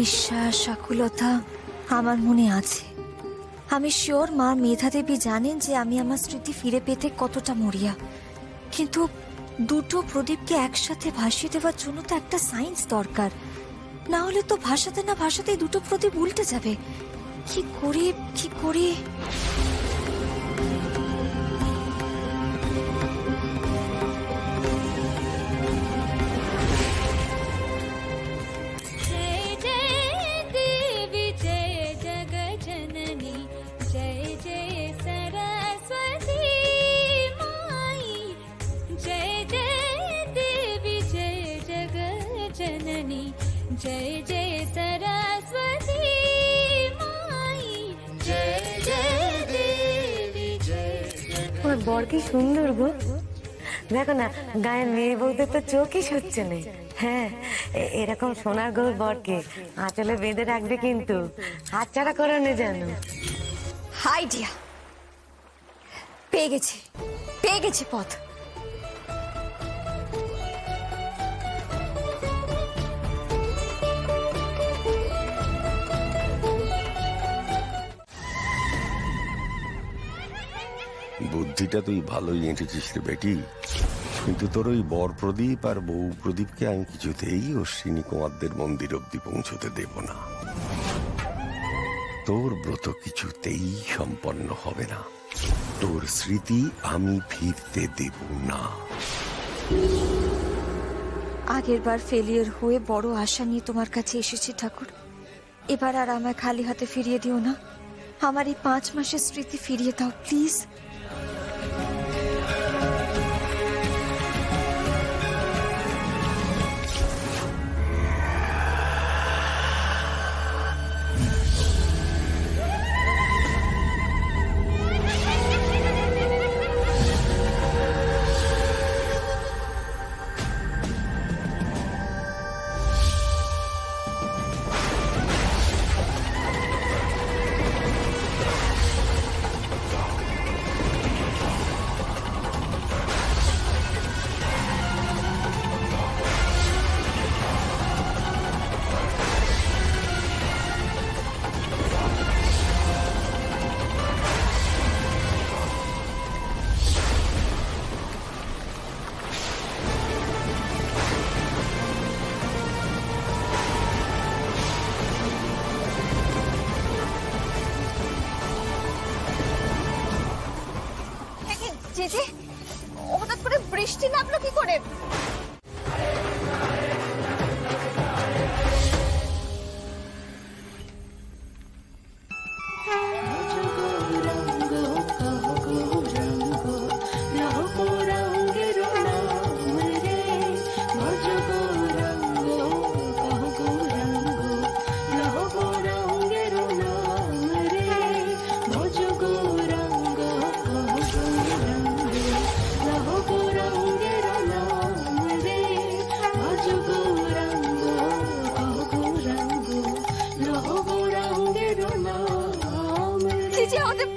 বিশ্বাস আকুলতা আমার মনে আছে। আমি শিওর মা মেধা দেবী জানেন যে আমি আমার স্মৃতি ফিরে পেতে কতটা মরিয়া। কিন্তু দুটো প্রদীপকে একসাথে ভাসিয়ে দেওয়ার জন্য তো একটা সায়েন্স দরকার, না হলে তো ভাসাতে না ভাসাতেই দুটো প্রদীপ উল্টে যাবে। কি করে जय जय सरस्वती माई जय जय देवी जय ওর বর কি সুন্দর গো। দেখো না, গায়ের মেয়ে বউদের তো চোখই সচ্ছে নেই। হ্যাঁ, এরকম সোনার গোল বরকে আঁচলে বেঁধে রাখবে, কিন্তু হাতছাড়া করে নে জানো। আইডিয়া পেয়ে গেছি পথ। বুদ্ধিটা তুই ভালোই এঁটেছিস রে বেটি, কিন্তু তোর ওই বর প্রদীপ আর বউ প্রদীপকে আমি কিছুতেই অশ্বিনী কুমারদের মন্দির অব্দি পৌঁছতে দেব না। তোর ব্রত কিছুতেই সম্পন্ন হবে না, তোর স্মৃতি আমি ফিরতে দেব না। আগের বার ফেলিয়ার হয়ে বড় আশা নিয়ে তোমার কাছে এসেছি ঠাকুর, এবার আর আমায় খালি হাতে ফিরিয়ে দিও না। আমার এই 5 মাসের স্মৃতি ফিরিয়ে দাও প্লিজ। জেজে, হঠাৎ করে বৃষ্টি নামলো কি করে?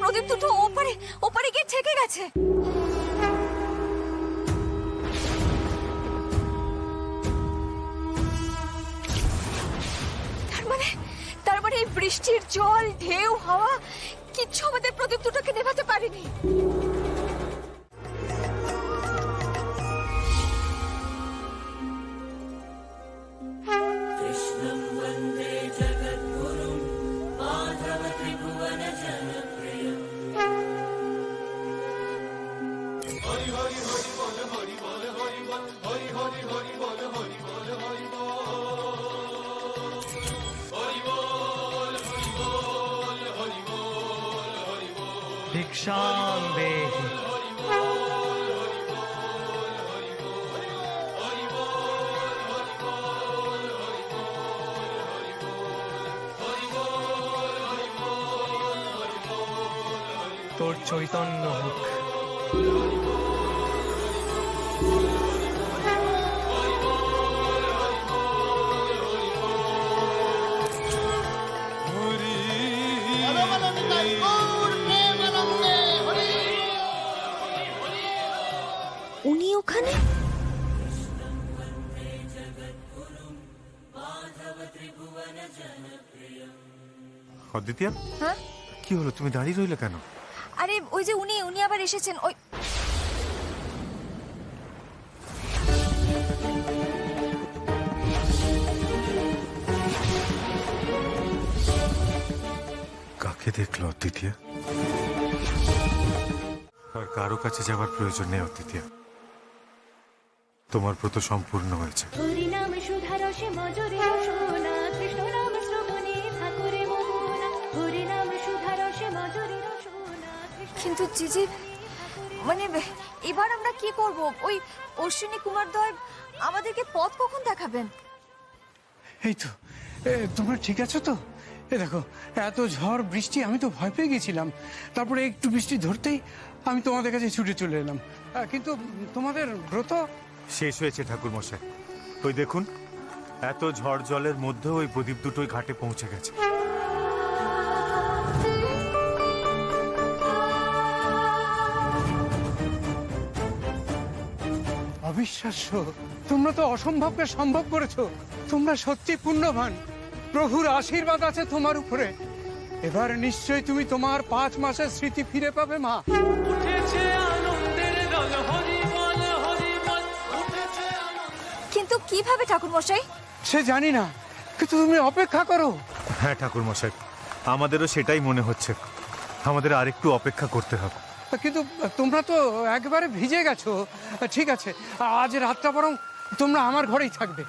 প্রদীপ দুটো ওপারে গিয়ে ঠেকে গেছে। তার মানে এই বৃষ্টির জল, ঢেউ, হাওয়া কিচ্ছু আমাদের প্রদীপ দুটোকে নেভাতে পারেনি। भिक्षां देहि। তোর চৈতন্য হোক। উনি ওখানে? অদ্বিতীয়া, হ্যাঁ কি হলো? তুমি দাঁড়িয়ে রইলে কেন? আরে ওই যে উনি আবার এসেছেন ওই। কাকে দেখলো অদ্বিতীয়া? আর কারো কাছে যাওয়ার প্রয়োজন নেই অদ্বিতীয়া, তোমার ব্রত সম্পূর্ণ হয়েছে। হরি নাম সুধা রসে মজুরে রসনা কৃষ্ণ নাম শ্রবণে ঠাকুরে মোহনা হরি নাম সুধা রসে মজুরে রসনা কিন্তু জিজি মানে এবার আমরা কি করব? ওই অশ্বিনী কুমার দয় আমাদেরকে পথ কখন দেখাবেন? এই তো তোমরা ঠিক আছো তো? দেখো, এত ঝড় বৃষ্টি, আমি তো ভয় পেয়ে গেছিলাম। তারপরে একটু বৃষ্টি ধরতেই আমি তোমাদের কাছে ছুটে চলে এলাম। কিন্তু তোমাদের ব্রত শেষ হয়েছে ঠাকুর মশাই। ওই দেখুন, এত ঝড় জলের মধ্যেও ওই প্রদীপ দুটোই ঘাটে পৌঁছে গেছে। অবিশ্বাস্য, তোমরা তো অসম্ভবকে সম্ভব করেছো। তোমরা সত্যি পুণ্যবান, প্রভুর আশীর্বাদ আছে তোমার উপরে। এবার নিশ্চয়ই তুমি তোমার 5 মাসের স্মৃতি ফিরে পাবে মা। কিন্তু কিভাবে ঠাকুর মশাই? সে জানি না, কিন্তু তুমি অপেক্ষা করো। হ্যাঁ ঠাকুর মশাই, আমাদেরও সেটাই মনে হচ্ছে। আমাদের আরেকটু অপেক্ষা করতে হবে। কিন্তু তোমরা তো একবারে ভিজে গেছো। ঠিক আছে, আজ রাতটা বরং তোমরা আমার ঘরেই থাকবে।